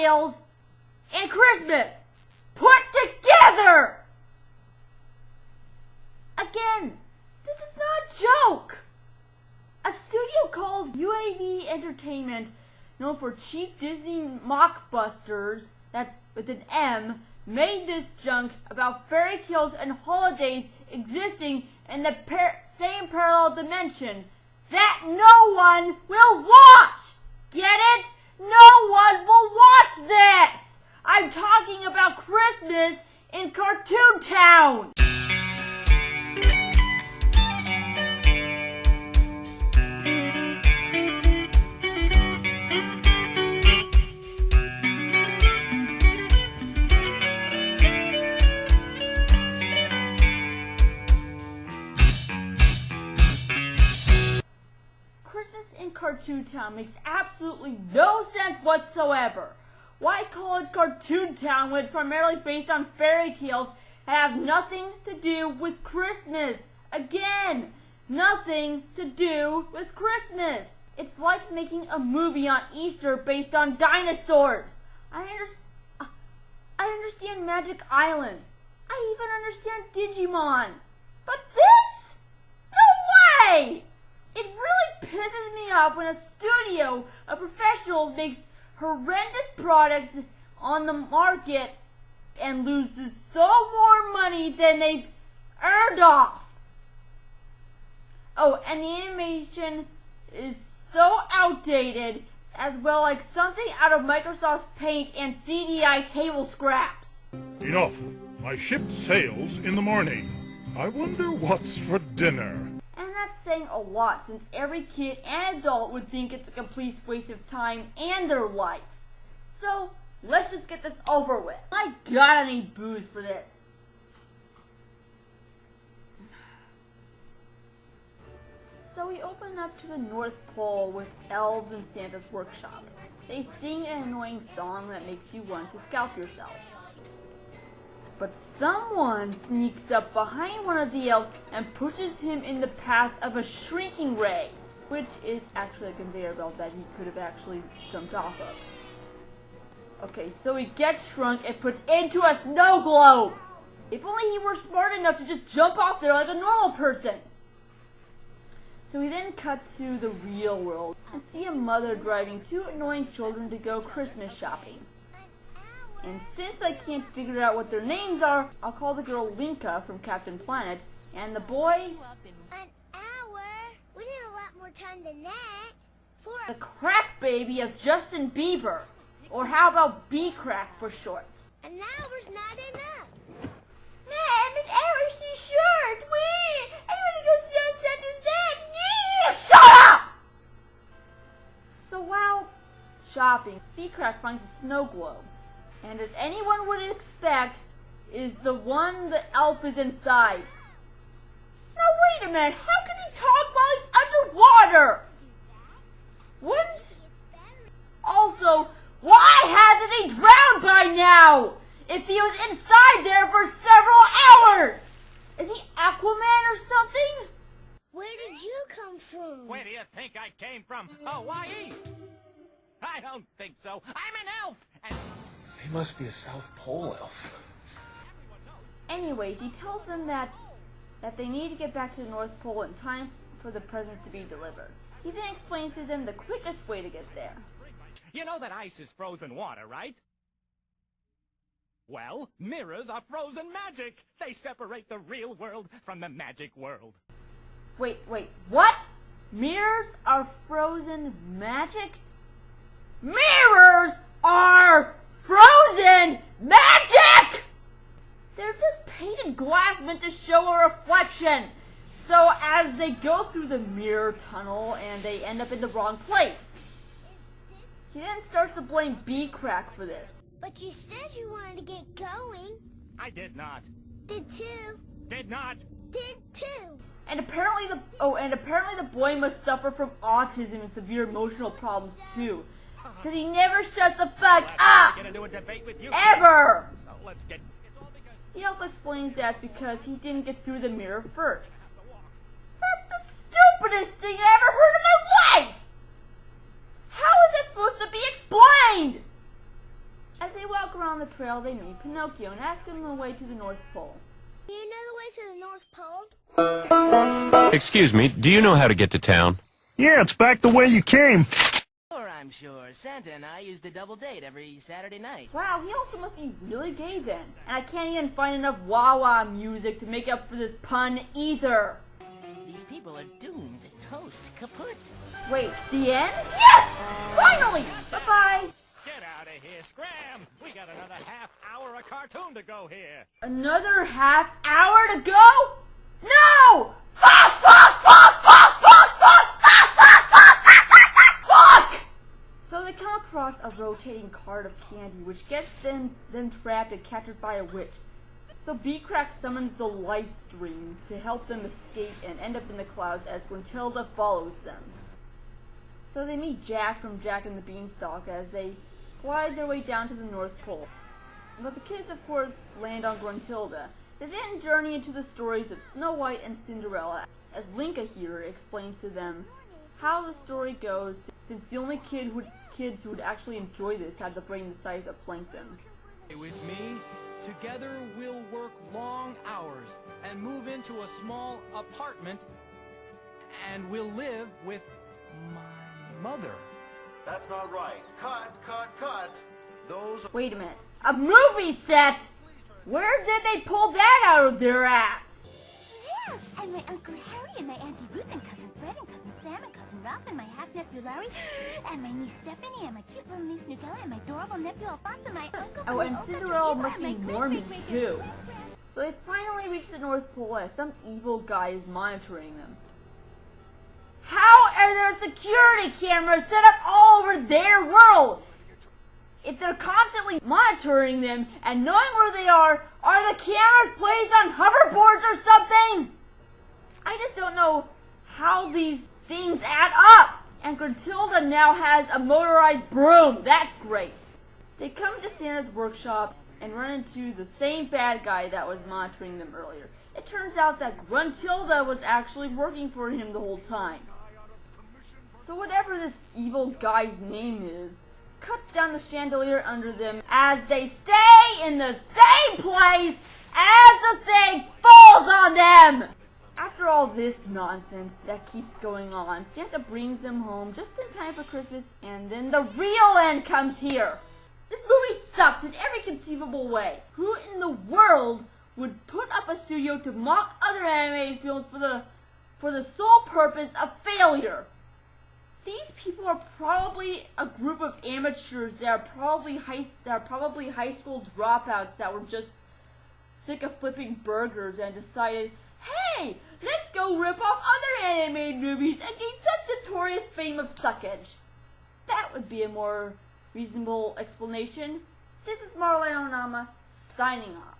tales and Christmas put together! Again, this is not a joke! A studio called UAV Entertainment, known for cheap Disney mockbusters, that's with an M, made this junk about fairy tales and holidays existing in the same parallel dimension that no one will watch! Get it? No one will watch this! I'm talking about Christmas in Cartoontown! Christmas in Cartoontown makes absolutely no sense whatsoever. Why call it Cartoontown when it's primarily based on fairy tales that have nothing to do with Christmas? Again, nothing to do with Christmas. It's like making a movie on Easter based on dinosaurs. I understand Magic Island. I even understand Digimon. But this? No way! It really pisses me off when a studio of professionals makes horrendous products on the market and loses so more money than they've earned off. Oh, and the animation is so outdated, as well, like something out of Microsoft Paint and CDI table scraps. Enough! My ship sails in the morning. I wonder what's for dinner. And that's saying a lot, since every kid and adult would think it's a complete waste of time and their life. So, let's just get this over with. My God, I need booze for this. So we open up to the North Pole with elves in Santa's workshop. They sing an annoying song that makes you want to scalp yourself. But someone sneaks up behind one of the elves and pushes him in the path of a shrinking ray, which is actually a conveyor belt that he could have actually jumped off of. Okay, so he gets shrunk and puts into a snow globe! If only he were smart enough to just jump off there like a normal person! So we then cut to the real world and see a mother driving two annoying children to go Christmas shopping. And since I can't figure out what their names are, I'll call the girl Linka from Captain Planet, and the boy... An hour? We need a lot more time than that. the crack baby of Justin Bieber. Or how about B-Crack for short? An hour's not enough. Mom, an hour's too short. Wait, I want to go see how Santa's dad. Yeah! Shut up! So while shopping, B-Crack finds a snow globe. And as anyone would expect, is the one the elf is inside. Now wait a minute, how can he talk while he's underwater? What? Also, why hasn't he drowned by now? If he was inside there for several hours! Is he Aquaman or something? Where did you come from? Where do you think I came from? Hawaii? I don't think so. I'm an elf! And He must be a South Pole elf. Anyways, he tells them that they need to get back to the North Pole in time for the presents to be delivered. He then explains to them the quickest way to get there. you know that ice is frozen water, right? Well, mirrors are frozen magic. They separate the real world from the magic world. Wait, what? Mirrors are frozen magic? Mirrors are frozen magic! They're just painted glass meant to show a reflection. So as they go through the mirror tunnel and they end up in the wrong place. He then starts to blame B-Crack for this. But you said you wanted to get going. I did not. Did too. Did not. Did too. And apparently the boy must suffer from autism and severe emotional problems too. Because he never shuts the fuck up! Get into a debate with you. Ever! So let's get... He also explains that because he didn't get through the mirror first. That's the stupidest thing I ever heard in my life! How is that supposed to be explained? around the trail, they meet Pinocchio and ask him the way to the North Pole. Do you know the way to the North Pole? Excuse me, do you know how to get to town? Yeah, it's back the way you came. I'm sure. Santa and I used to double date every Saturday night. Wow, he also must be really gay then. And I can't even find enough wah-wah music to make up for this pun either. These people are doomed. Toast. Kaput. Wait, the end? Yes! Finally! Bye-bye! Get out of here, scram! We got another half hour of cartoon to go here. Another half hour to go? No! Fuck! Fuck! Fuck! Fuck! Fuck! Fuck! Fuck! Fuck! Fuck! Fuck! So they come across a rotating cart of candy, which gets them trapped and captured by a witch. So B-Crack summons the life stream to help them escape and end up in the clouds as Gruntilda follows them. So they meet Jack from Jack and the Beanstalk as they glide their way down to the North Pole. But the kids, of course, land on Gruntilda. They then journey into the stories of Snow White and Cinderella, as Linka here explains to them how the story goes, since the only kids who would actually enjoy this had the brain the size of plankton. With me, together we'll work long hours and move into a small apartment, and we'll live with my mother. That's not right. Cut, cut, cut. Those... Wait a minute. A movie set?! Where did they pull that out of their ass? Yes, and my Uncle Harry and my Auntie Ruth and Cousin Fred and Cousin Sam and Cousin Ralph and my half-nephew Larry and my niece Stephanie and my cute little niece Nugella and my adorable nephew Alphonse and my uncle... Oh, and Cinderella must be Mormon too. So they finally reach the North Pole as some evil guy is monitoring them. How are there security cameras set up all over their world? If they're constantly monitoring them and knowing where they are the cameras placed on hoverboards or something? I just don't know how these things add up. And Gruntilda now has a motorized broom. That's great. They come to Santa's workshop and run into the same bad guy that was monitoring them earlier. It turns out that Gruntilda was actually working for him the whole time. So whatever this evil guy's name is, cuts down the chandelier under them as they stay in the same place as the thing falls on them! After all this nonsense that keeps going on, Santa brings them home just in time for Christmas, and then the real end comes here! This movie sucks in every conceivable way. Who in the world would put up a studio to mock other animated films for the sole purpose of failure? These people are probably a group of amateurs that are probably high school dropouts that were just sick of flipping burgers and decided, hey, let's go rip off other animated movies and gain such notorious fame of suckage. That would be a more reasonable explanation. This is Marley Onama, signing off.